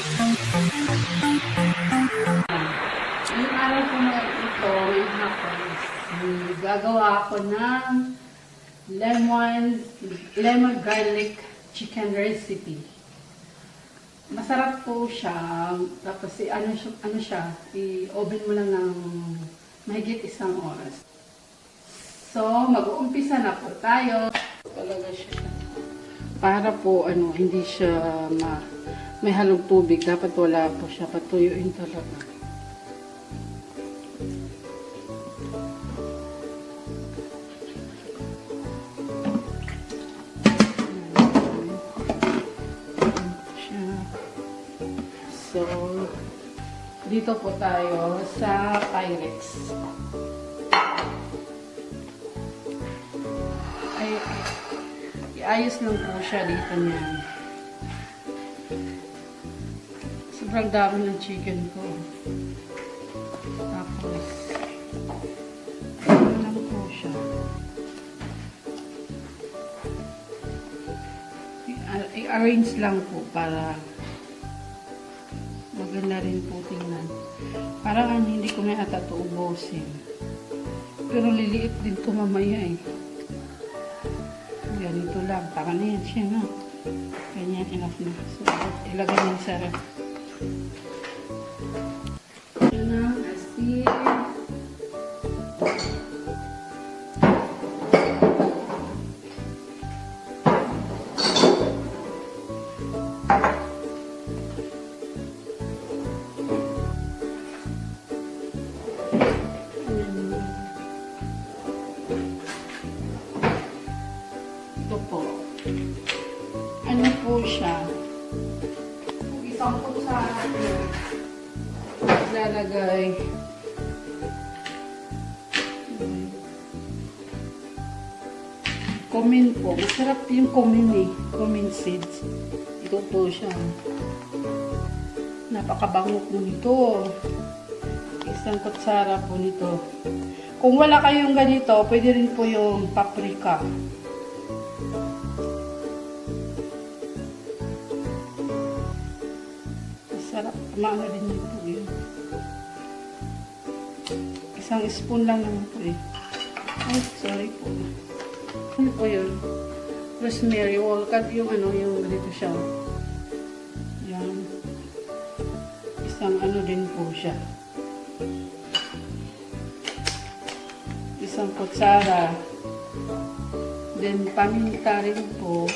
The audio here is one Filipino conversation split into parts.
Ngayong araw ko na ito, ngayong hapon, gagawa ako ng lemon garlic chicken recipe. Masarap po siya. Tapos ano siya, i-oven mo lang ng mahigit 1 oras. So, mag-uumpisa na po tayo. Talaga siya. Para po hindi siya may halong tubig. Dapat wala po siya. Patuyuin talaga. So, dito po tayo sa Pyrex. Iayos lang po siya dito niyan. Sobrang dami ng chicken ko. Tapos, ano lang po siya. I-arrange lang po para maganda rin po tingnan. Parang hindi ko may ata ito ubusin. Pero liliit din ito mamaya eh. Ganito lang. Taka na yan siya, no? Ganyan, enough na. So, ilagay niya sa ref. Yan ang asin. Ano po siya? Isang kutsara lalagay. Cumin po. Masarap yung cumin eh. Cumin seeds. Ito po siya. Napakabango po nito. Isang kutsara po nito. Kung wala kayong ganito, pwede rin po yung paprika. Sarap. Maano din ito yun. Isang spoon lang naman po eh. Ay, sorry po. Ano po yun? Rosemary. Yung yung ganito siya. Yan. Isang din po siya. Isang kutsara. Then, paminta rin po.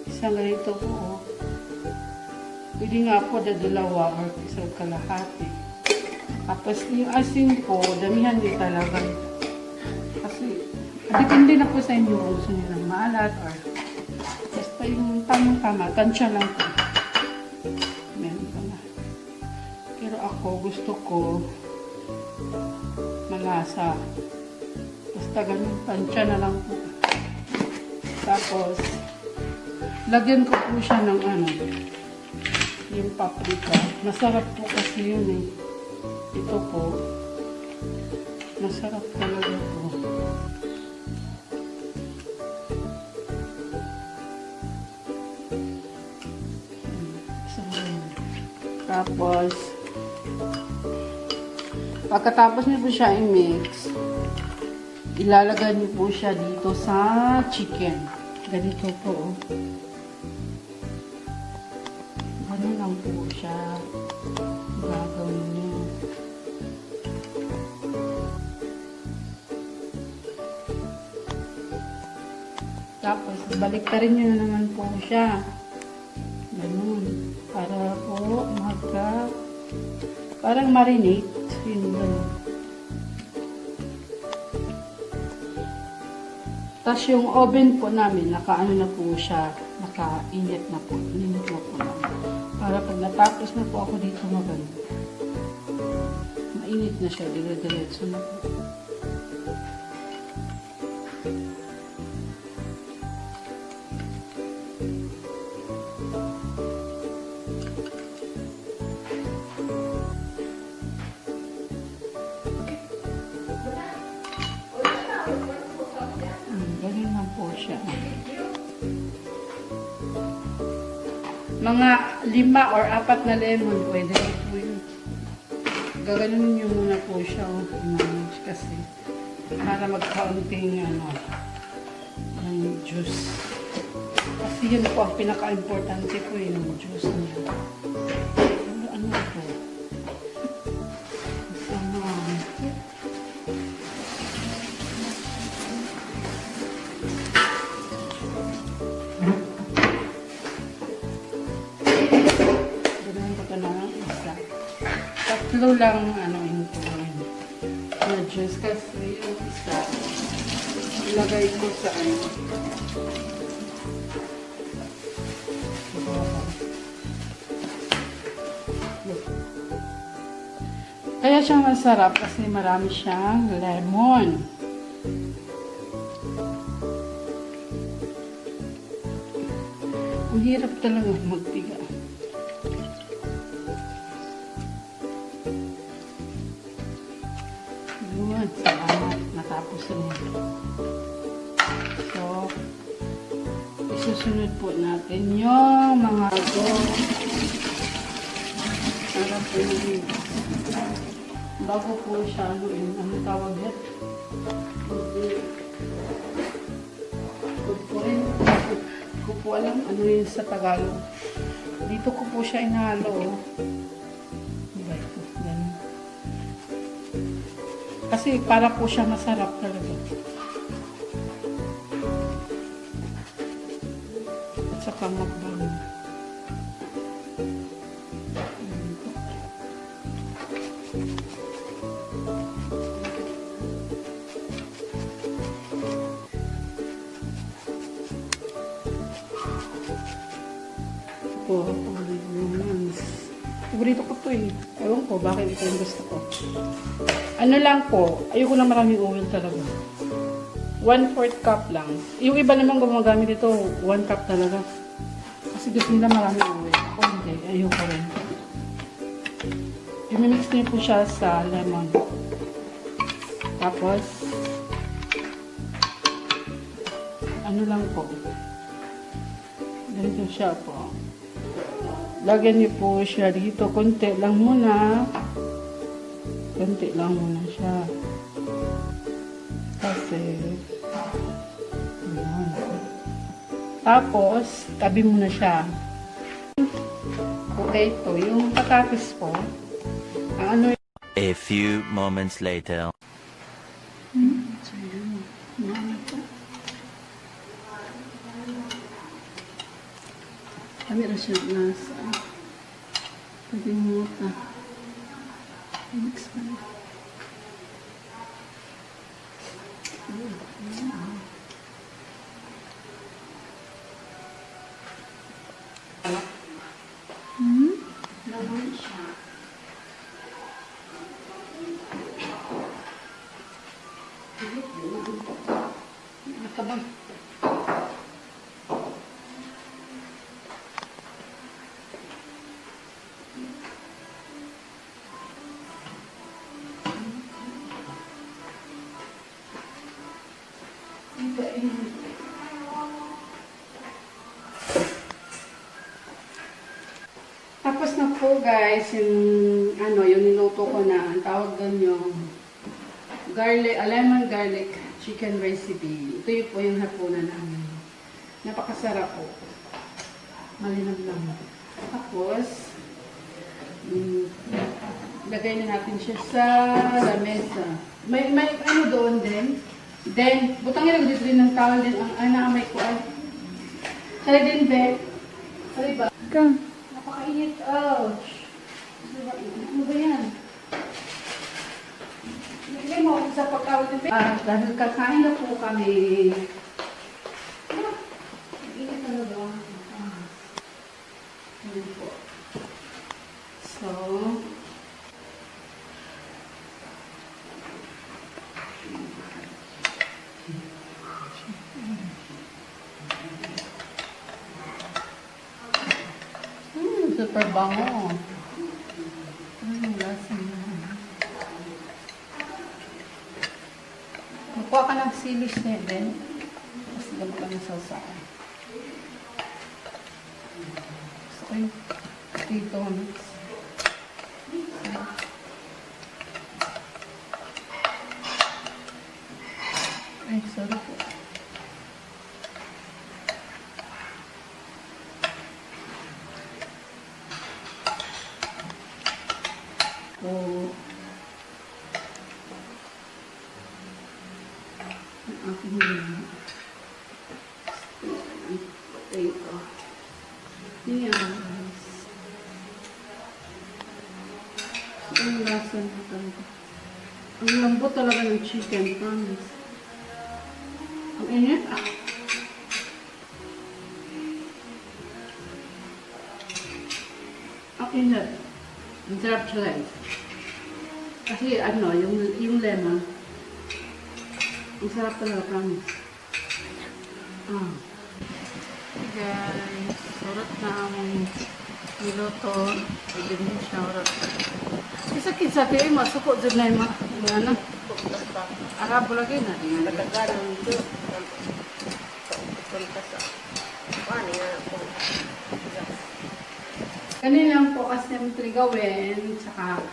Isang ganito po. Pwede nga po dadalawa or isang kalahati. Tapos yung asin po, damihan nyo talaga. Kasi, depende na po sa inyo kung gusto nyo ng maalat or basta yung tamang-tama, tansya lang po. Meron pa na. Pero ako, gusto ko malasa. Basta ganun, tansya na lang po. Tapos, lagyan ko po siya ng yung paprika. Masarap po kasi yun eh. Ito po. Masarap talaga po. Tapos, pagkatapos niyo po siya i-mix, ilalagay niyo po siya dito sa chicken. Ganito po. Ganun lang po siya. Gagawin niyo. Tapos, baliktarin niyo na naman po siya. Ganun. Para po parang marinate. Yun ganun. Tapos yung oven po namin, nakaano na po siya, naka-init na po. Init na po namin. Para pag natapos na po ako dito maganda. Mainit na siya, dire-diretso na po. Ganyan lang po siya. Mga 5 or 4 na lemon, pwede po yun. Gaganunin nyo muna po siya, i-manage kasi para magkaunting ng juice. Kasi yun po ang pinaka-importante po yung juice niya. Ano po? Tatlo lang na juice kasi yung isa ilagay ko sa kaya siyang masarap kasi marami siyang lemon. Ang hirap talaga magtiga. Salamat. Natapos na. So, isusunod po natin yung mga bago po siya, ano tawag yan? Ko po alam ano yun sa Tagalog. Dito ko po siya inalo. Diba ito? Ganun. Kasi para po siya masarap talaga. At saka magbango. Po, paborito ko to eh. Ewan ko, bakit ito yung gusto ko. Ano lang po, ayoko na maraming oil talaga. 1/4 cup lang. Yung iba naman gumagamit ito, 1 cup talaga. Kasi gusto nila maraming oil. Ako hindi, ayoko rin. I-mix niyo po siya sa lemon. Tapos, ano lang po. Ganito siya po. Lagyan niyo po siya dito. Konti lang muna. Konti lang muna siya. Kasi, ayan. Tapos, tabi muna siya. Okay, ito. Yung patatas po. Ang ano A few moments later. So, yun. Kami rin siya nasa. Pwede mo ito. Mix pa rin. Naman siya. Nakabang. Tapos na po guys, yung niluto ko na, ang tawag doon yung lemon garlic chicken recipe. Ito yung po yung hapunan namin. Napakasarap po. Malinam lang. Tapos, lagay na natin siya sa lamesa. May ano doon din. Then, butangin lang dito din ng tawal din ang naamay ko ay. Sorry din, Be. Sorry ba? Napakainit. Ouch. Ano ba yan? Lagay mo sa pagkawal din, Be. Dahil kakain na po kami. Init talaga. Ayan po. So, super bango. Lasa niya. Kukuha ka ng silis na din. Tapos gamit ka ng sausawan. Gusto ko Ay, dito. Ay, sorry po. Oh. Ang aking nila. Potato. Yes. Ang lasa na talaga. Ang lambot talaga ng chicken, promise. Ang init, ah. Ang init. Ang sarap siya. Kasi ano, yung lemon, ang sarap talaga, promise. Ah. Guys, surot na ang niluto. Pwede mo siya urot. Isa kinsa kayo, masuko dyan na yung mga ano. Arabo lagi na. Nagkagalang ito. Ganun lang po kasi gawin. Tsaka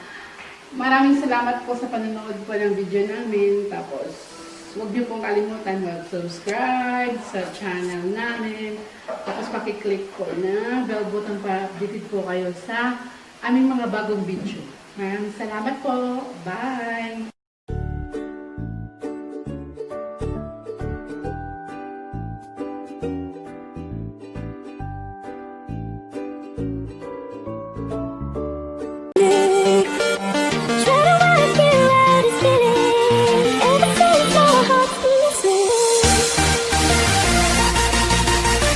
maraming salamat po sa panonood po ng video namin. Tapos huwag niyo pong kalimutan mag-subscribe sa channel namin. Tapos pakiclick po na bell button para updated po kayo sa aming mga bagong video. Maraming salamat po. Bye!